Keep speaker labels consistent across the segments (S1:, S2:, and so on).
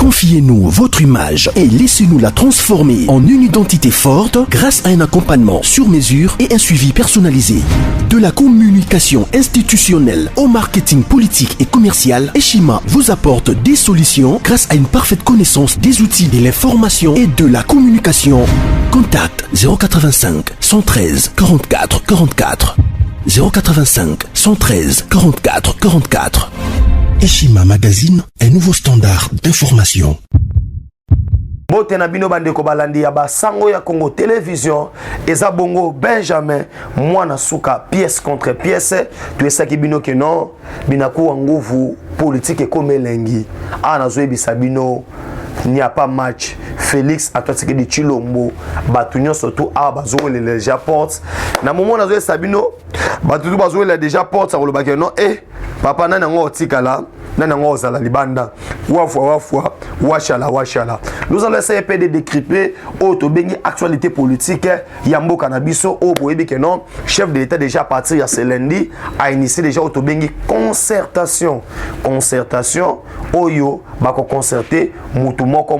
S1: Confiez-nous votre image et laissez-nous la transformer en une identité forte grâce à un accompagnement sur mesure et un suivi personnalisé. De la communication institutionnelle au marketing politique et commercial, Eshima vous apporte des solutions grâce à une parfaite connaissance des outils de l'information et de la communication. Contact 085 113 44 44 085 113 44 44. Eshima Magazine, un nouveau standard d'information.
S2: Bote na bino bandeko balandi ya basango ya Congo Télévision eza bongo Benjamin mwana suka pièce contre pièce tu esaki bino ke non binaku nguvu politique comme elengi ana zoebisa bino il n'y a pas match. Félix Atlantique de Chilombo, Batunion surtout à Bazoué les déjà porte. Na moment na zoé Sabino, Batutu Bazoué les déjà porte, ça roule baké non. Eh, papa nana ngo tikala, nana ngo zala libanda. Wafwa, washala. Nous allons essayer de décrypter auto bengi actualité politique Yambo Canabiso au boyebi que non, chef de l'État déjà parti à ce lundi a initié déjà auto bengi concertation oyo bako concerter mutu moko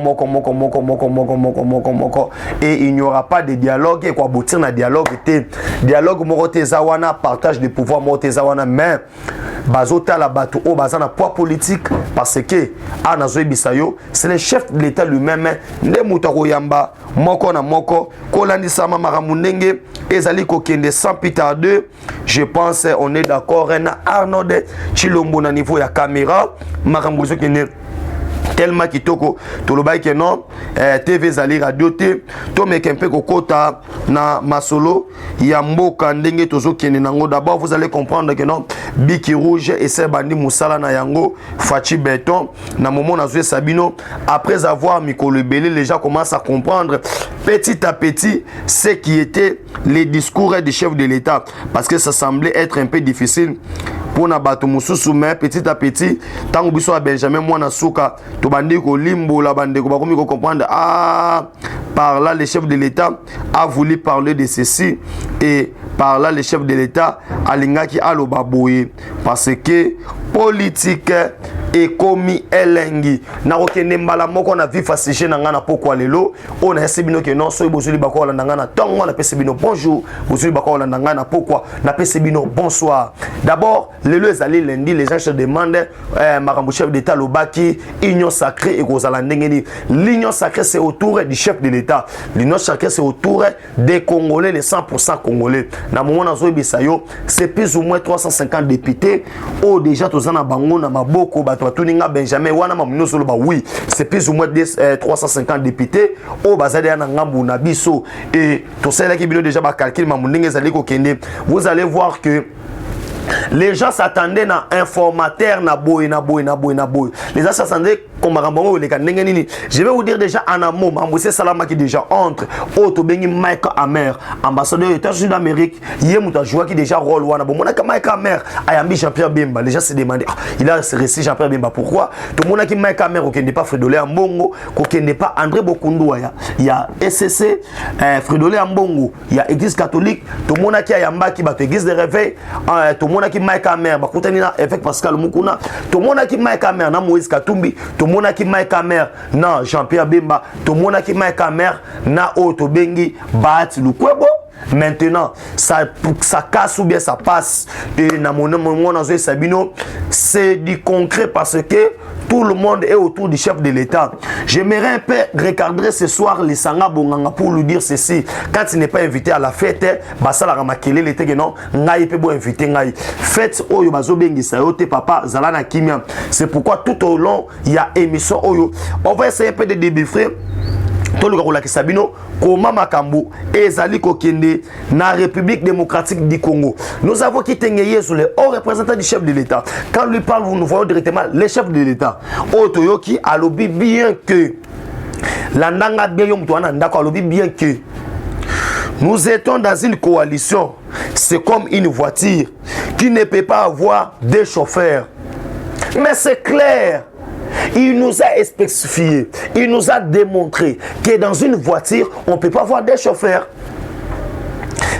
S2: et il n'y aura pas de dialogue et quoi boutir na dialogue moko tezawana partage de pouvoir moko tezawana mais bazota la batu o bazana poids politique parce que anazoe bisayo c'est le chef de l'État lui-même ne mutako yamba moko na moko kolandisa mama munenge ezali kokende sans pita 2 je pense on est d'accord na Arnold Chilombo na niveau ya caméra makambuzo kene tellement kitoko tolobai que non TV zali radio te to mekempe kokota na masolo ya mboka ndenge tozo kene nango d'abord vous allez comprendre que non Biki Rouge et c'est bandi musala na yango Fachi Béton na moment na Zoué Sabino après avoir Mikolo Belé les gens commencent à comprendre petit à petit ce qui était les discours du chef de l'État parce que ça semblait être un peu difficile pour na bato mususu mais petit à petit tango biso a Benjamin mwana suka to bandi ko limbo la bande ko bakomi ko comprendre par là le chef de l'État a voulu parler de ceci et par là le chef de l'État alingaki aloba boye parce que politique et komi elengi na okende mbala moko na vie facile na ngana pokwa lelo on a sebino ke non so bozuli bakola na ngana tongo na pesebino bonjour bozuli bakola na ngana pokwa na pesebino bonsoir d'abord lelo ezali lundi les gens se demandent makambo chef d'état lobaki union sacrée et kozala ndengeni l'union sacrée c'est autour du chef de l'état l'union sacrée c'est autour des congolais les 100% congolais na moment na zo bisayo c'est plus ou moins 350 députés au déjà tozana bango na maboko Tuninga Benjamin wana mamuno solo ba oui c'est plus ou moins 350 députés au bazali na ngambu na biso et to sala ki bino déjà ba calcul mamuninga ezali ko kende vous allez voir que les gens s'attendaient na informateur na boy. Les gens s'attendaient comme Marambo les kanengeni. Je vais vous dire déjà en amont, Mamboussé Salama qui déjà entre Otto Bengi Mike Amer, ambassadeur des États-Unis d'Amérique, Yemuta Joua qui déjà rôle wana. Bon, monaka Mike Amer, Ayambi Jean-Pierre Bemba. Les gens se demandaient, il a resté Jean-Pierre Bemba. Pourquoi? Tout le monde qui Mike Amer, qui n'est pas Fredolé Ambongo, qui n'est pas André Bokundu, il y a SCC, Fredolé Ambongo, il y a Église catholique, tout le monde qui a Yamba qui bat Église de réveil, tout le monde qui Mike Amer, Bakoutani avec Pascal Mukuna, tout le monde qui Mike Amer, na Moïse Katumbi, tout le monde qui Mike Amer, na Jean-Pierre Bemba, tout le monde qui Mike Amer, na Otto Bengi, Bat Lukwebo. Maintenant, ça casse ou bien ça passe. Et dans mon Sabino, c'est du concret parce que tout le monde est autour du chef de l'État. J'aimerais un peu regarder ce soir les Sanga Bonganga pour lui dire ceci. Quand il n'est pas invité à la fête, Basala Ramakele l'été que non, Ngaï peut vous inviter Ngaï. Fête Oyo Bazo Bengi Sayote Papa Zalana Kimia. C'est pourquoi tout au long il y a émission Oyo. On va essayer un peu de débriefer. Sabino, comment Makambo ezali kokende na République démocratique du Congo. Nous avons quitté Ngeye sur les hauts représentants du chef de l'État. Quand lui parle, nous voyons directement les chefs de l'État. Otoyoki a lobby bien que l'andanga bien que nous étions dans une coalition. C'est comme une voiture qui ne peut pas avoir deux chauffeurs. Mais c'est clair. Il nous a spécifié, il nous a démontré que dans une voiture, on ne peut pas avoir des chauffeurs.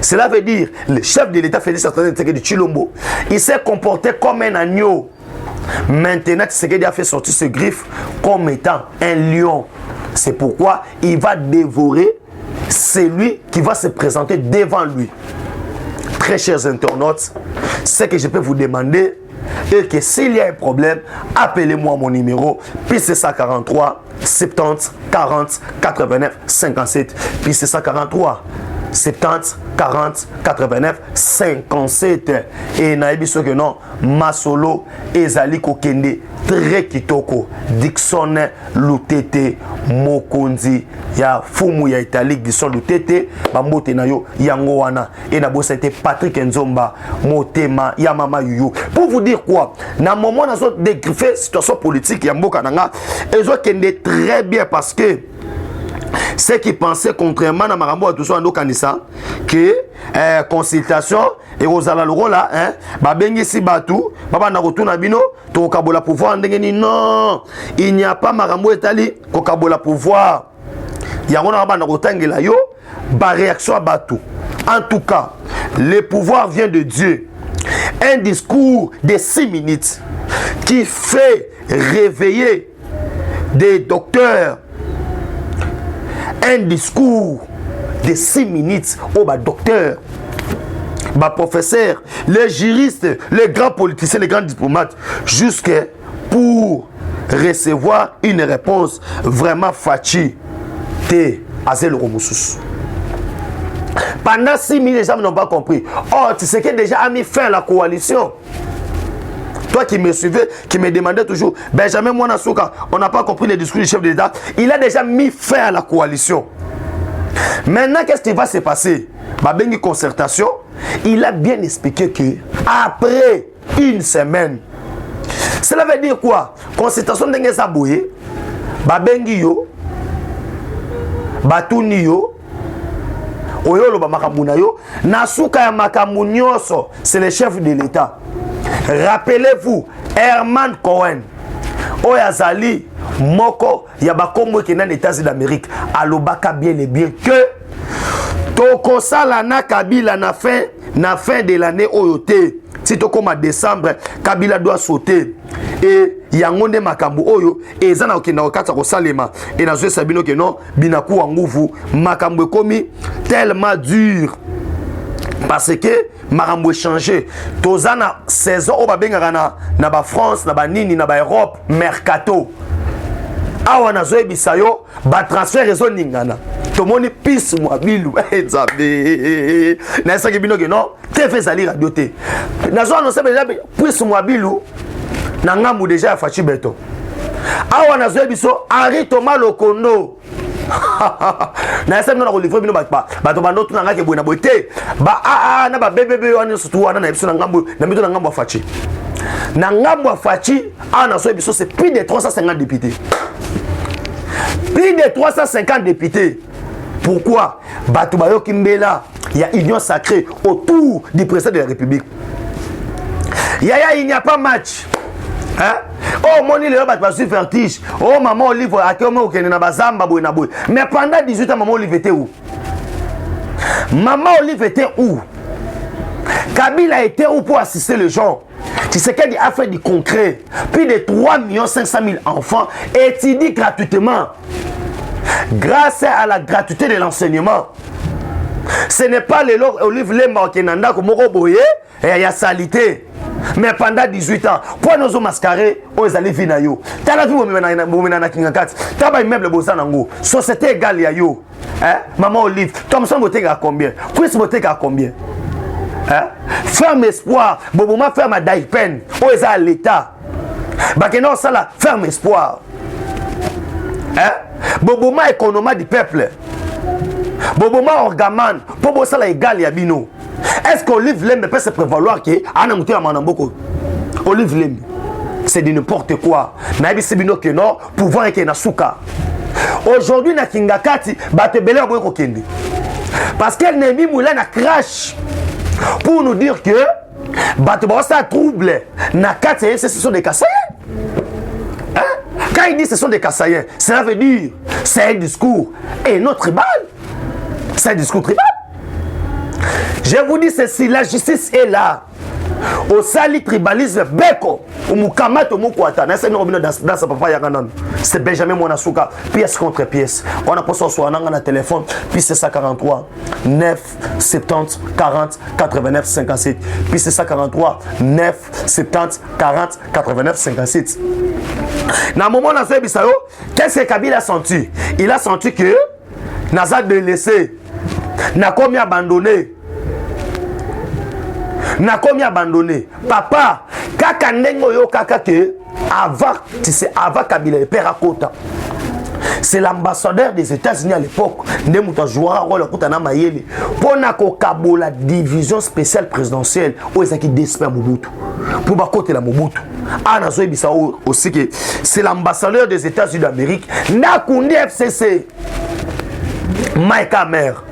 S2: Cela veut dire, le chef de l'État Félix Antoine Tshisekedi de Chilombo, il s'est comporté comme un agneau. Maintenant, Tshisekedi a fait sortir ce griffe comme étant un lion. C'est pourquoi il va dévorer celui qui va se présenter devant lui. Très chers internautes, ce que je peux vous demander est que s'il y a un problème, appelez-moi mon numéro, puis c'est 143 70 40 89 57, puis c'est 143 70 40 89 57. Et naïbi ce que non, Masolo ezali kokende très kitoko Dixon Lutete Mokonzi ya fumu ya italique Dixon Lutete bambote na yo yango wana et na bossa c'était Patrick Nzomba Motema ya mama yuyu pour vous dire quoi na moment na so dégriffer situation politique ya mboka nanga ezo kende très bien parce que ceux qui pensaient contrairement à Marambo à tout ça en Kanisa que consultation et Rosala le rôle là hein ba bengi si batou baba na retourna bino to kabola pouvoir ndengeni non il n'y a pas Marambo etali ko kabola pouvoir yango na baba na rotangela yo ba réaction à batou en tout cas le pouvoir vient de Dieu. Un discours de 6 minutes qui fait réveiller des docteurs. Un discours de 6 minutes au docteur, professeur, les juristes, les grands politiciens, les grands diplomates, jusqu'à pour recevoir une réponse vraiment fatiguée à Zel Romoussous. Pendant 6 minutes, les gens n'ont pas compris. Oh, tu sais que déjà a mis fin à la coalition. Toi qui me suivais, qui me demandais toujours, Benjamin Mouanasouka, on n'a pas compris le discours du chef de l'État. Il a déjà mis fin à la coalition. Maintenant, qu'est-ce qui va se passer? Bengi concertation, il a bien expliqué que après une semaine, cela veut dire quoi? Concertation d'Engue Sabouye, Bengi yo, Batuni yo, Oyolo Bamakabuna yo, Nasuka ya Makamunyoso, c'est le chef de l'État. Rappelez-vous, Herman Cohen, Oyazali, Moko, Yabakombo qui est dans les États-Unis d'Amérique, Alobaka bien et bien que Tokosala na Kabila na fin de l'année Oyote, si Toko ma décembre, Kabila doit sauter. Et Yangonde Makambu Oyo, et Zana Okina Okata Kosalema, et Nazwe Sabino Keno, Binaku Angouvu, Makambu Komi, tellement dur. Parce que Marambo changé. Tozana saison au babengana na ba France, na ba nini, na ba Europe, mercato. Awa na zoe bisayo, ba transfert réseau ningana. Tomoni pis moi bilu. Nzabe. Na esa kibino ke non, TV zali radio te. Na zo annoncer déjà pis moi bilu. Na ngambu déjà fachi beto. Awa na zoe biso Henri Thomas Lokondo. Na esa mino na ko livrer bino ba to bando tuna ngake boina boite ba na ba bebe wani surtout wana na biso na ngambu na mito na ngambu afachi na ngambu afachi ana so biso c'est plus de 350 députés. Plus de 350 députés. Pourquoi? Bato bayo kimbela, il y a union sacrée autour du président de la République. Il n'y a pas match. Hein? Oh, mon île, je vertige. Oh, maman Olive, mais pendant 18 ans, maman Olive était où? Maman Olive était où? Kabila était où pour assister les gens? Tu sais qu'il a fait du concret. Plus de 3 500 000 enfants étudient gratuitement. Grâce à la gratuité de l'enseignement. Ce n'est pas les Olive Lemba qui n'en a comme Roboye et il y a salité. Mais pendant 18 ans, pour nous mascarer, on allait vinayo. T'as la vie où on a kingakat. T'as pas immeuble bosanango. Société égale ya yo. Maman Olive, Thomson Botek à combien? Chris Botek à combien? Ferme espoir. Boboma ferme à Daipen. On est à l'État. Bakeno Sala, ferme espoir. Boboma économie du peuple. Boboma orgaman. Bobo Sala égale ya bino. Est-ce qu'Olive Lembe peut se prévaloir que Anamouté a Manamboko? Olive Lembe, c'est de n'importe quoi. Naïbi Sebino que non, pouvoir et que Nasuka. Aujourd'hui, na Kingakati, Batebele a beau kokende. Parce qu'elle n'est mis moulin à crash. Pour nous dire que Batebele ça trouble. Nakati, ce sont des Kassaïens. Quand il dit ce sont des Kassaïens, cela veut dire c'est un discours. Et notre tribal, c'est un discours tribal. Je vous dis ceci, la justice est là. Au sali tribalisme beko au mukamata mukwata na c'est robino dans sa papa yakanan c'est Benjamin Monasuka pièce contre pièce on a posé sur un téléphone puis c'est 143 9 70 40 89 57 puis c'est 143 9 70 40 89 57 na moment na ça bisayo qu'est-ce que Kabila a senti? Il a senti que Naza délaissé n'a commis abandonné. N'a commis abandonné. Papa, kaka nengo yo kaka que avant, tu sais, avant Kabila le père à Kota. C'est l'ambassadeur des États-Unis à l'époque. Nemuta jouera rôle Kota na mayele. Pour na ko kabo la division spéciale présidentielle où est-ce qu'il despère Mobutu. Pour ba côté la Mobutu. Ah na zo ebisa aussi que c'est l'ambassadeur des États-Unis d'Amérique. Na kundi FCC. Mike Amer.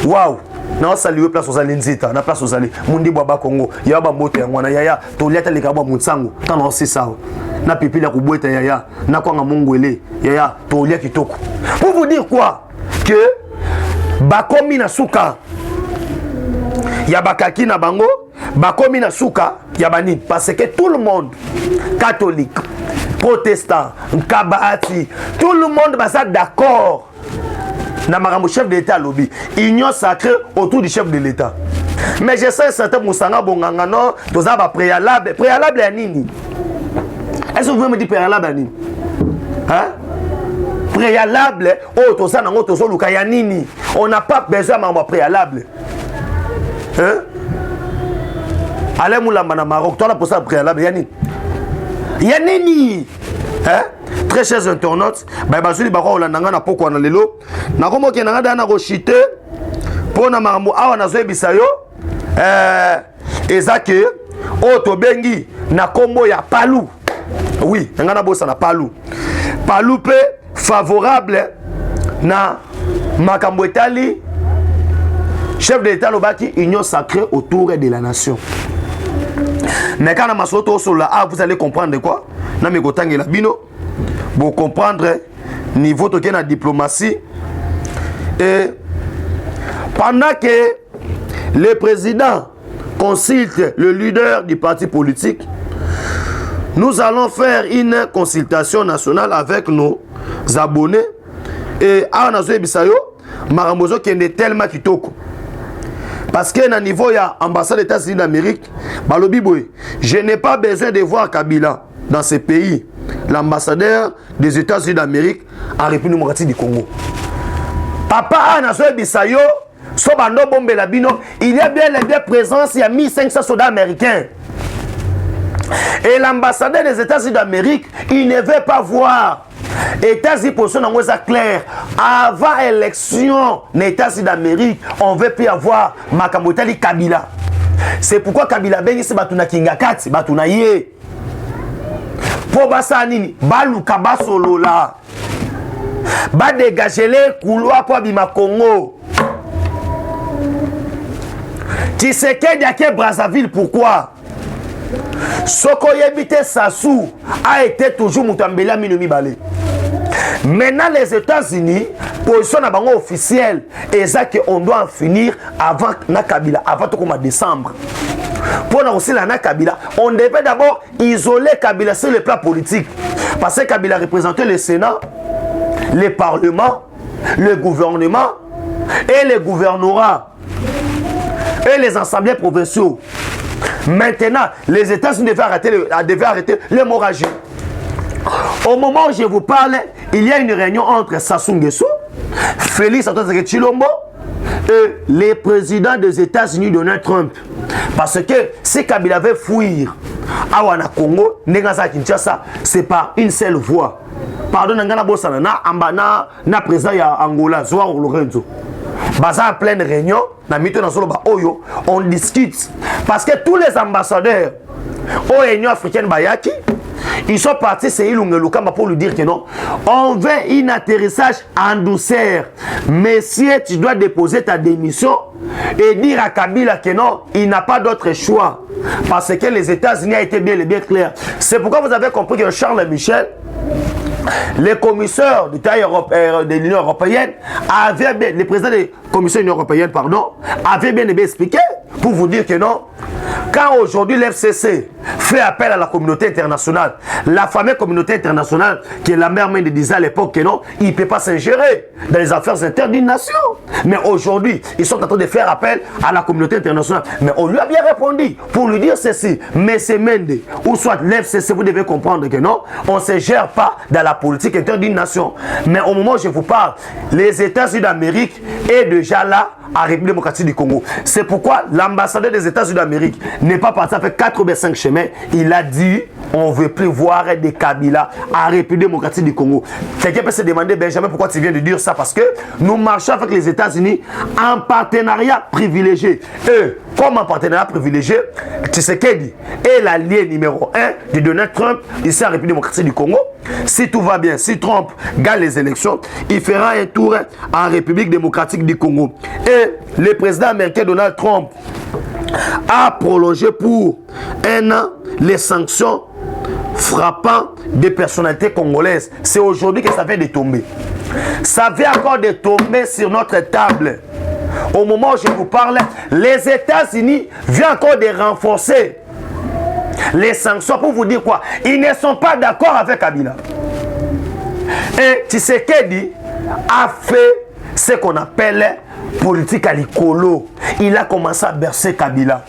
S2: Waouh. Na saluer place aux Alinzita, na place aux Ali. Mundi Baba Congo. Ya ba mbote ngwana yaya to leta le kabo mutsango. Tano c'est ça. Na pipi la kubweta yaya. Na kwanga mongwele. Yaya to lia kitoko. Pour vous dire quoi? Que bakomi na suka. Ya bakaki na bango, bakomi na suka ya bani parce que tout le monde catholique, protestant, kabati, tout le monde va ça d'accord. Na marambo chef de l'État lobby, union sacrée autour du chef de l'État. Mais je sais certain Moussanga Bonganga non, tous ça va préalable à nini. Est-ce que vous pouvez me dire préalable à nini? Hein? Préalable oh tous ça nango tous luka ya nini. On n'a pas besoin de préalable. Hein? Allez moulamba na Maroc, toi là pour ça préalable ya nini? Ya nini? Hein? Très chers internautes, bazuli bako olandanga na poko na lelo na komo ke na na rochite pona marambo awa na zoebisa yo ezake o to bengi na kombo ya Palu. Oui, nga na bosa na Palu pe favorable na makambo etali chef de l'État lobaki union sacrée autour de la nation. Mais quand on a masoto sur là, vous allez comprendre quoi? Na me kotangela bino. Pour comprendre niveau de la diplomatie. Et pendant que le président consulte le leader du parti politique, nous allons faire une consultation nationale avec nos abonnés. Et à Nazo Bisayo, Marambozo qui est tellement kitoko. Parce que à niveau il y a ambassade des États-Unis d'Amérique, je n'ai pas besoin de voir Kabila dans ce pays. L'ambassadeur des États-Unis d'Amérique en République démocratique du Congo. Papa Anazo Bisayo, Sobando Bombe Labino, il y a bien la présence, il y a 1500 soldats américains. Et l'ambassadeur des États-Unis d'Amérique, il ne veut pas voir États-Unis pour son angoisse clair. Avant l'élection des États-Unis d'Amérique, on veut plus avoir Makamotali Kabila. C'est pourquoi Kabila Bengi se batuna Kingakati, batuna ye. Pour basa nini, baluka basolo la. Ba dégager les couloirs pour bima Congo. Tshisekedi a Brazzaville, pourquoi? Soko Yebite Sassou a été toujours Moutambela Minomi Balé. Maintenant les États-Unis, position na bango officielle, et ça qu'on doit en finir avant Nakabila, avant tout comme décembre. Pour nous aussi la Nakabila, on devait d'abord isoler Kabila sur le plan politique. Parce que Kabila représentait le Sénat, le Parlement, le gouvernement et les gouvernorats et les assemblées provinciaux. Maintenant, les États-Unis devaient arrêter l'hémorragie. Au moment où je vous parle, il y a une réunion entre Sassou Nguesso, Félix Antoine Tshilombo et les présidents des États-Unis, Donald Trump. Parce que si Kabila veut fuir à Wana Congo, Kinshasa, c'est par une seule voie. Pardon, na président ya Angola, Joao Lorenzo. Baza en pleine réunion, on discute. Parce que tous les ambassadeurs aux Union africaine Bayaki, ils sont partis c'est Ilungelukamba pour lui dire que non, on veut un atterrissage en douceur. Messieurs, tu dois déposer ta démission et dire à Kabila que non, il n'a pas d'autre choix. Parce que les États-Unis ont été bien clairs. C'est pourquoi vous avez compris que Charles Michel, les commissaires de l'Union européenne avaient bien, les présidents des commissions de l'Union européenne, pardon, avaient bien expliqué pour vous dire que non, Quand aujourd'hui l'FCC fait appel à la communauté internationale, la fameuse communauté internationale qui est la mère main disait à l'époque que non, il ne peut pas s'ingérer dans les affaires internes d'une nation. Mais aujourd'hui, ils sont en train de faire appel à la communauté internationale. Mais on lui a bien répondu pour lui dire ceci. Mais c'est Mende, ou soit l'FCC, vous devez comprendre que non, on ne se gère pas dans la politique interne d'une nation. Mais au moment où je vous parle, les États-Unis d'Amérique est déjà là à République démocratique du Congo. C'est pourquoi l'ambassadeur des États-Unis d'Amérique n'est pas parti avec 85 chemins. Il a dit on ne veut plus voir des Kabila à République démocratique du Congo. Quelqu'un peut se demander, Benjamin, pourquoi tu viens de dire ça? Parce que nous marchons avec les États-Unis en partenariat privilégié. Eux, comme en partenariat privilégié, Tshisekedi est l'allié numéro 1 de Donald Trump ici à République démocratique du Congo. Si tout va bien, si Trump gagne les élections, il fera un tour en République démocratique du Congo. Et le président américain Donald Trump a prolongé pour un an les sanctions frappant des personnalités congolaises. C'est aujourd'hui que ça vient de tomber. Ça vient encore de tomber sur notre table. Au moment où je vous parle, les États-Unis viennent encore de renforcer les sanctions pour vous dire quoi? Ils ne sont pas d'accord avec Kabila. Et Tshisekedi a fait ce qu'on appelle politique à l'écolo. Il a commencé à bercer Kabila.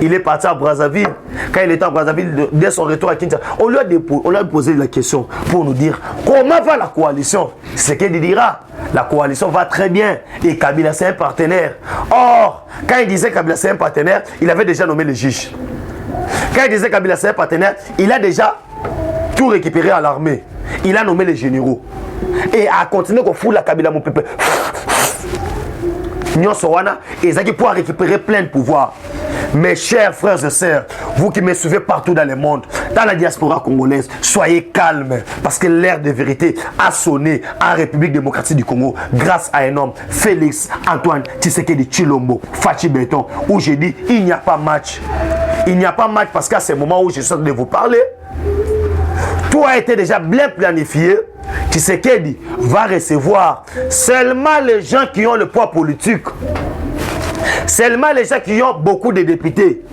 S2: Il est parti à Brazzaville. Quand il était à Brazzaville, dès son retour à Kinshasa, on lui a posé la question pour nous dire comment va la coalition. Ce qu'il dira, la coalition va très bien et Kabila c'est un partenaire. Or, quand il disait Kabila c'est un partenaire, il avait déjà nommé les juges. Quand il disait Kabila c'est un partenaire, il a déjà tout récupéré à l'armée. Il a nommé les généraux. Et a continué qu'on fout la Kabila mon peuple. Et ça qui pour récupérer plein de pouvoir. Mes chers frères et sœurs, vous qui me suivez partout dans le monde, dans la diaspora congolaise, soyez calmes parce que l'ère de vérité a sonné en République démocratique du Congo grâce à un homme, Félix Antoine Tshisekedi Tshilombo, Fachi Béton, où j'ai dit il n'y a pas match. Il n'y a pas match parce qu'à ce moment où je suis en train de vous parler, tout a été déjà bien planifié. Tshisekedi va recevoir seulement les gens qui ont le poids politique. Seulement les gens qui ont beaucoup de députés.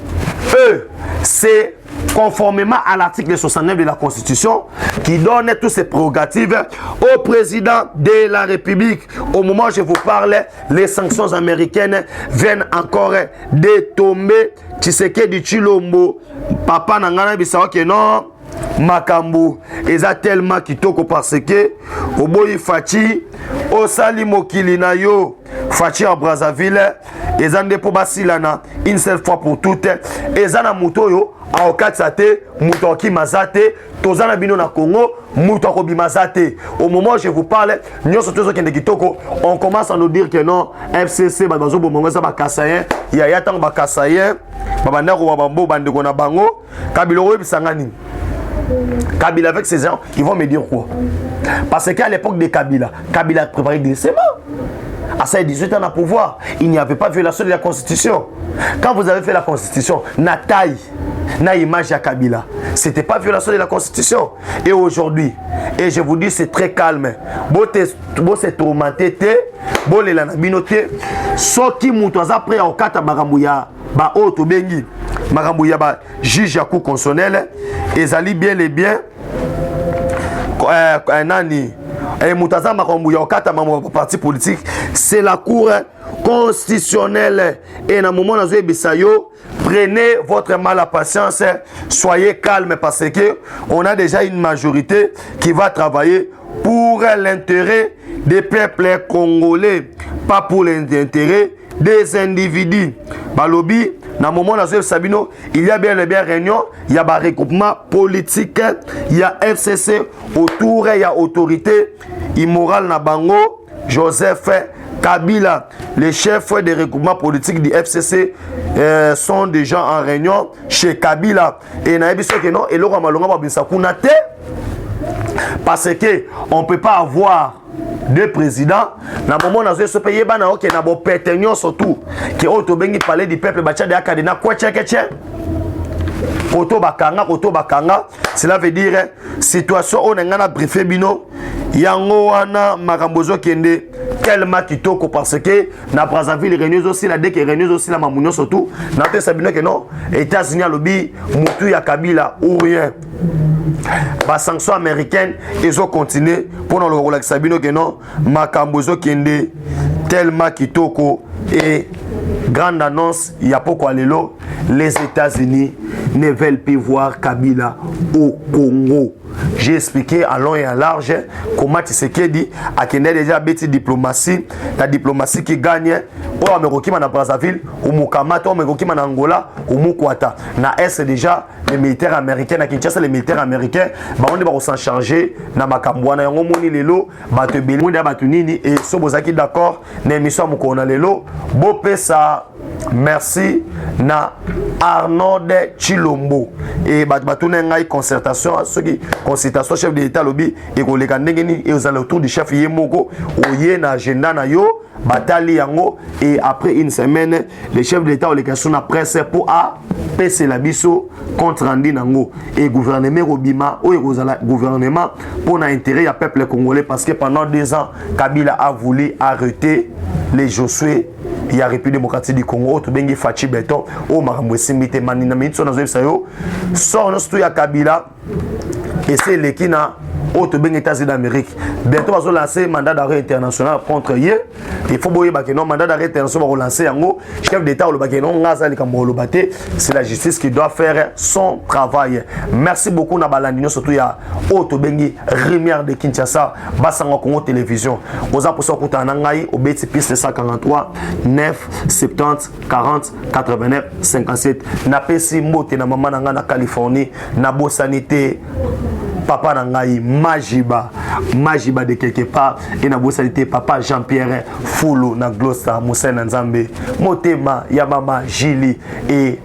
S2: Eux, c'est conformément à l'article 69 de la Constitution qui donne toutes ces prérogatives au président de la République. Au moment où je vous parle, les sanctions américaines viennent encore de tomber. Tshisekedi Tshilombo, papa Nangana Bissau que non. Makambu eza tellement kitoko parce que oboyi Fachi osali mokili na yo Fachi à Brazzaville eza ndepo basilana une seule fois pour toutes eza na muto yo aokatsa muto akimazate tozana bino na Congo muto akobimazate. Au moment où je vous parle nyonso tozo kende kitoko on commence à nous dire que non FCC bazo bomongo sa bakasayen ya yatang bakasayen babanda ko babambo bandeko na bango Kabila oyo bisangani Kabila avec ses gens, ils vont me dire quoi? Parce qu'à l'époque de Kabila, Kabila a préparé des serments. À ses 18 ans à pouvoir, il n'y avait pas violation de la Constitution. Quand vous avez fait la Constitution, na taille, na image à Kabila, c'était pas violation de la Constitution. Et aujourd'hui, et je vous dis c'est très calme. Bon c'est tourmenté, bon les lanabinoté, soki mutoza prêt au kata baramouya, ba auto bengi. Maramouya ba juge à coup constitutionnel ezali bien et bien nani et mutaza maramouya okata mambo parti politique c'est la cour constitutionnelle et na moment nazo bisayo prenez votre mal à patience soyez calme parce que on a déjà une majorité qui va travailler pour l'intérêt des peuples congolais pas pour l'intérêt des individus. Balobi, dans le moment où Sabino, il y a bien les bien réunions, il y a un regroupement politique, il y a FCC autour, il y a autorité immorale na bango, Joseph Kabila, les chefs des regroupements politiques du FCC sont déjà en réunion chez Kabila. Et na ebiso que non, et l'ora malonga babisa kunate parce que on peut pas avoir deux présidents na moment na zo payer bana OK na bo pétenyon surtout qui auto bengi parler du peuple bacha de akadena kwa tcheke koto bakanga cela veut dire situation on ngana briefé bino yango wana makambozo kende tellement kitoko parce que na Brazzaville réunions aussi la dès que réunions aussi la mamunyo surtout na te sabino que non États-Unis a lobby mutu ya Kabila ou rien. Ba sanction américaine ils ont continué pour nous le sabino que non makambozo kende tellement kitoko et grande annonce il y a pourquoi les États-Unis ne veulent plus voir Kabila au Congo. J'ai expliqué à long et à large comment Tshisekedi a déjà bêti diplomatie, la diplomatie qui gagne au Amérokima na Brazzaville, au Mukamata, au Amérokima na Angola, au Mukwata. Na est déjà les militaires américains, na Kinshasa les militaires américains, on va s'en charger na Makambwana yango moni lelo, batu beli na batu nini et sobozaki d'accord na émission mukona lelo, bo pesa merci na Arnaud Chilombo et batu na ngai concertation ceux qui consultation chef de l'État lobby et koleka ndengeni et aux alentours du chef Yemoko oye na agenda na yo batali yango et après une semaine le chef de l'État oleka sur la presse pour appeler la biso contre Randi nango et gouvernement Robima ou gouvernement pour na intérêt ya peuple congolais parce que pendant 2 ans Kabila a voulu arrêter les Josué il y a République démocratique du Congo to bengi Fachi Beton o makambo simite manina mitso na zo sayo so no stu ya Kabila et c'est l'équina autre bien États-Unis d'Amérique. Bientôt, on va lancer mandat d'arrêt international contre hier. Il faut voir que non mandat d'arrêt international va relancer en haut. Chef d'État ou le c'est la justice qui doit faire son travail. Merci beaucoup Nabalandino surtout il y a autre bengi Rivière de Kinshasa, Bassango Congo télévision. Aux apostles pour Tanangaï au BT piste 143 9 70 40 89 57. Na pesi mote na maman na Californie, na bo sanité. Papa Nangaï, Majiba de quelque part, et na bossalité papa Jean-Pierre Foulou, na Glosta, Moussa Nzambe, Motema, Yamama, Gili, et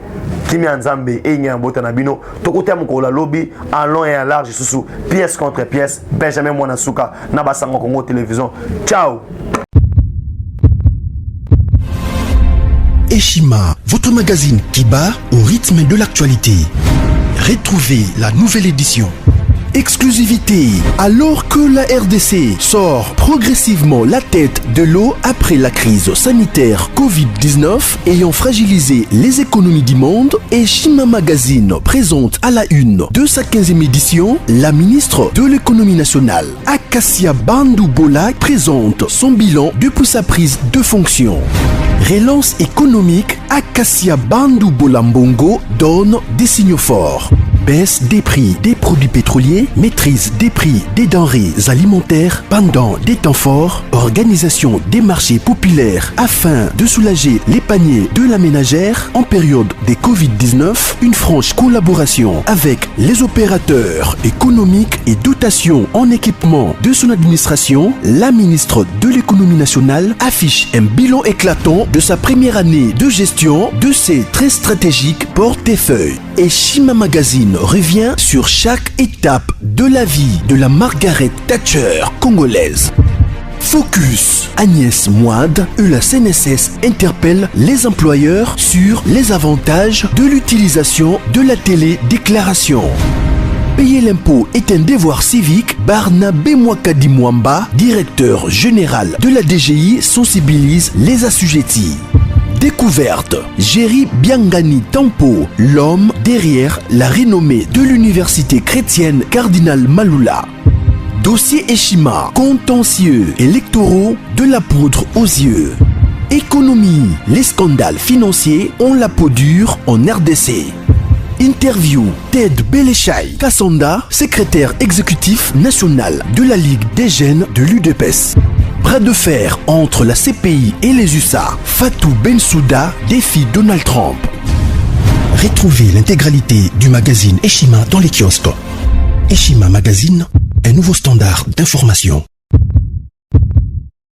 S2: Kimi Nzambe, et Nyambota Nabino, Tokote Moukola Lobby, en long et en large, sous pièce contre pièce, Benjamin Mwanasuka, Nabasango Congo Télévision. Ciao!
S1: Eshima, votre magazine qui bat au rythme de l'actualité. Retrouvez la nouvelle édition. Exclusivité, alors que la RDC sort progressivement la tête de l'eau après la crise sanitaire Covid-19 ayant fragilisé les économies du monde, Eshima Magazine présente à la une de sa 15e édition la ministre de l'économie nationale, Acacia Bandou Bola, présente son bilan depuis sa prise de fonction. Relance économique, Acacia Bandou Bola Mbongo donne des signaux forts. Baisse des prix des produits pétroliers, maîtrise des prix des denrées alimentaires pendant des temps forts, organisation des marchés populaires afin de soulager les paniers de la ménagère en période de Covid-19, une franche collaboration avec les opérateurs économiques et dotation en équipement de son administration, la ministre de l'économie nationale affiche un bilan éclatant de sa première année de gestion de ses très stratégiques portefeuilles. Eshima Magazine revient sur chaque étape de la vie de la Margaret Thatcher congolaise. Focus, Agnès Moide et la CNSS interpellent les employeurs sur les avantages de l'utilisation de la télédéclaration. Payer l'impôt est un devoir civique. Barnabé Mwakadi Mwamba, directeur général de la DGI, sensibilise les assujettis. Découverte, Jerry Biangani Tampo, l'homme derrière la renommée de l'université chrétienne Cardinal Malula. Dossier Eshima, contentieux électoraux de la poudre aux yeux. Économie, les scandales financiers ont la peau dure en RDC. Interview, Ted Belechai Kassonda, secrétaire exécutif national de la Ligue des jeunes de l'UDPS. Bras de fer entre la CPI et les USA. Fatou Bensouda défie Donald Trump. Retrouvez l'intégralité du magazine Eshima dans les kiosques. Eshima Magazine, un nouveau standard d'information.